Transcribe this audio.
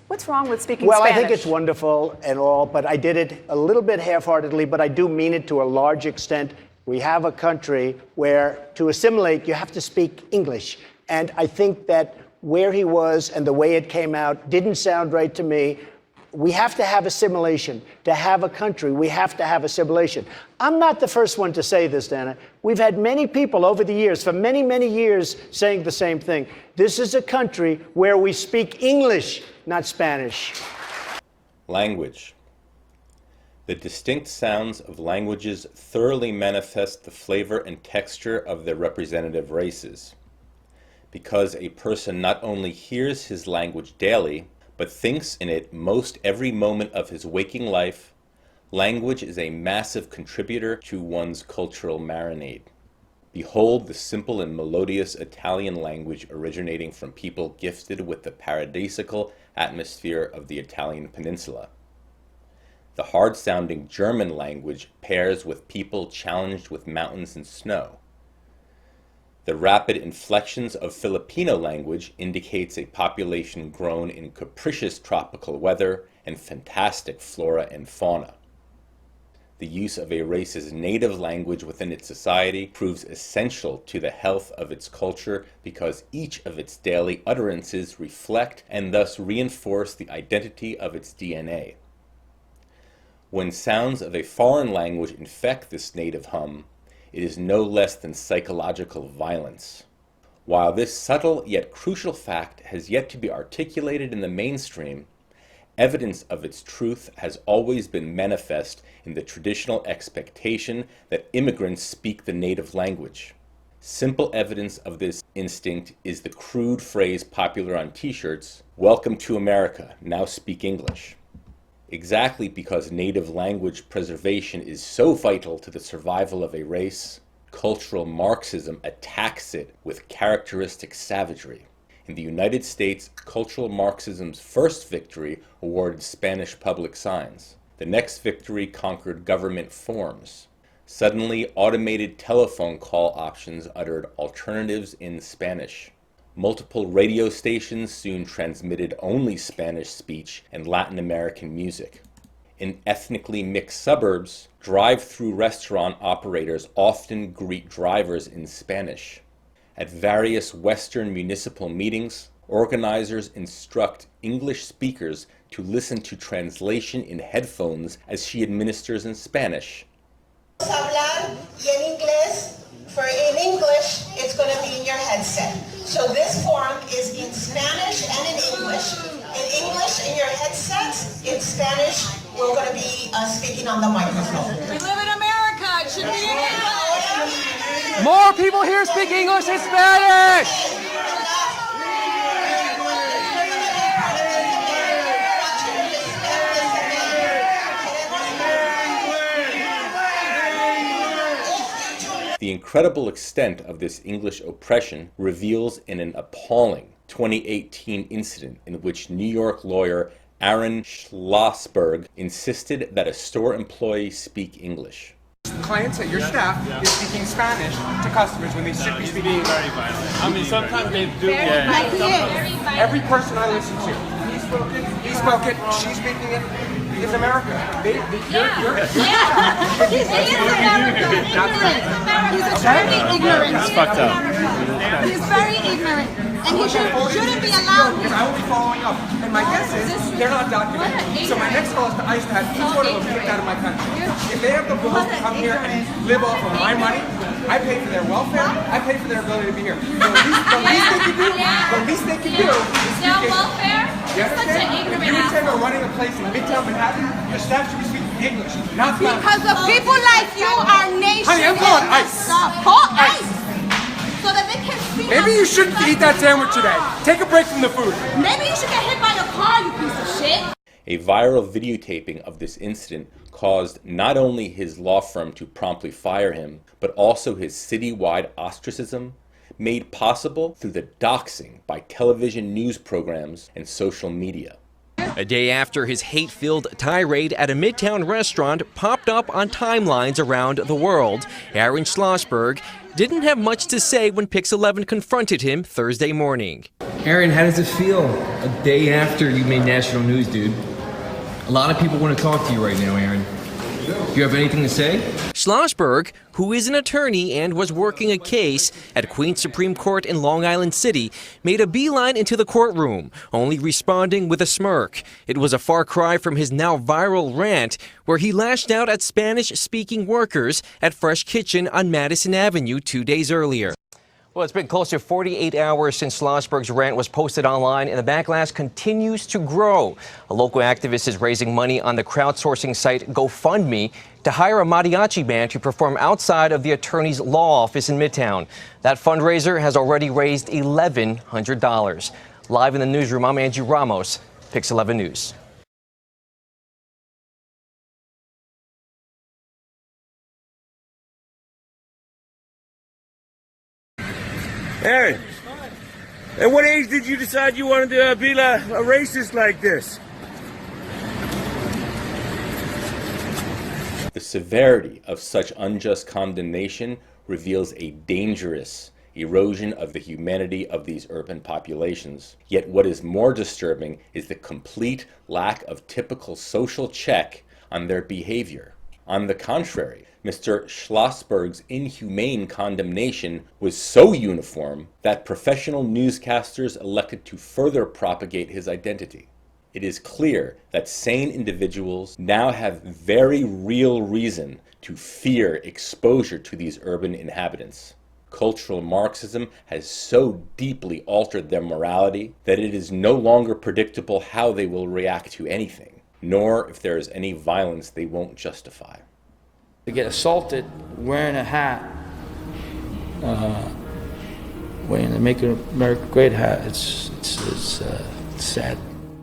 What's wrong with speaking Spanish? Well, I think it's wonderful and all, but I did it a little bit half-heartedly, but I do mean it to a large extent. We have a country where to assimilate, you have to speak English. And I think that where he was and the way it came out didn't sound right to me. We have to have assimilation. To have a country, we have to have assimilation. I'm not the first one to say this, Dana. We've had many people over the years, for many, many years, saying the same thing. This is a country where we speak English, not Spanish. Language. The distinct sounds of languages thoroughly manifest the flavor and texture of their representative races. Because a person not only hears his language daily, but thinks in it most every moment of his waking life, language is a massive contributor to one's cultural marinade. Behold the simple and melodious Italian language originating from people gifted with the paradisiacal atmosphere of the Italian peninsula. The hard-sounding German language pairs with people challenged with mountains and snow. The rapid inflections of Filipino language indicates a population grown in capricious tropical weather and fantastic flora and fauna. The use of a race's native language within its society proves essential to the health of its culture because each of its daily utterances reflect and thus reinforce the identity of its DNA. When sounds of a foreign language infect this native hum, it is no less than psychological violence. While this subtle yet crucial fact has yet to be articulated in the mainstream, evidence of its truth has always been manifest in the traditional expectation that immigrants speak the native language. Simple evidence of this instinct is the crude phrase popular on t-shirts, "Welcome to America, now speak English." Exactly because native language preservation is so vital to the survival of a race, cultural Marxism attacks it with characteristic savagery. In the United States, cultural Marxism's first victory awarded Spanish public signs. The next victory conquered government forms. Suddenly, automated telephone call options uttered alternatives in Spanish. Multiple radio stations soon transmitted only Spanish speech and Latin American music. In ethnically mixed suburbs, drive-through restaurant operators often greet drivers in Spanish. At various Western municipal meetings, organizers instruct English speakers to listen to translation in headphones as she administers in Spanish. Hablar y en inglés. For in English, it's going to be in your headset. So this form is in Spanish and in English. In English, in your headsets. In Spanish, we're going to be speaking on the microphone. We live in America. It should be in English. More people here speak English and Spanish. The incredible extent of this English oppression reveals in an appalling 2018 incident in which New York lawyer Aaron Schlossberg insisted that a store employee speak English. Clients at your staff is speaking Spanish to customers when they should be speaking English. Very violent. I mean, sometimes they do. Every person I listen to, he spoke it, she's speaking it. It's America. He's America. He's very ignorant. That's fucked up. He's very ignorant. And he shouldn't be allowed. Because I will be following up. And my guess is they're not documented. So my next call is to ICE to have each one of them kicked out of my country. If they have the balls to come here and live off of my money, I pay for their welfare, I pay for their ability to be here. The least they can do is No welfare? Yes, Such an ignorant if you intend asshole. on running a place in Midtown Manhattan, your staff should be speaking English, not Spanish. Because of people like you, our nation Honey, I'm calling ICE. Call ICE. So that they can see. Maybe you shouldn't eat that sandwich today. Take a break from the food. Maybe you should get hit by a car, you piece of shit. A viral videotaping of this incident caused not only his law firm to promptly fire him, but also his citywide ostracism, made possible through the doxing by television news programs and social media. A day after his hate-filled tirade at a Midtown restaurant popped up on timelines around the world, Aaron Schlossberg didn't have much to say when Pix 11 confronted him Thursday morning. Aaron, how does it feel a day after you made national news, dude? A lot of people want to talk to you right now, Aaron. Do you have anything to say? Schlossberg, who is an attorney and was working a case at Queens Supreme Court in Long Island City, made a beeline into the courtroom, only responding with a smirk. It was a far cry from his now viral rant, where he lashed out at Spanish-speaking workers at Fresh Kitchen on Madison Avenue 2 days earlier. Well, it's been close to 48 hours since Schlossberg's rant was posted online, and the backlash continues to grow. A local activist is raising money on the crowdsourcing site GoFundMe to hire a mariachi band to perform outside of the attorney's law office in Midtown. That fundraiser has already raised $1,100. Live in the newsroom, I'm Andrew Ramos, Pix 11 News. Aaron, at what age did you decide you wanted to be a racist like this? The severity of such unjust condemnation reveals a dangerous erosion of the humanity of these urban populations. Yet what is more disturbing is the complete lack of typical social check on their behavior. On the contrary, Mr. Schlossberg's inhumane condemnation was so uniform that professional newscasters elected to further propagate his identity. It is clear that sane individuals now have very real reason to fear exposure to these urban inhabitants. Cultural Marxism has so deeply altered their morality that it is no longer predictable how they will react to anything, nor if there is any violence they won't justify. To get assaulted wearing a hat, wearing the Make America Great hat, it's sad.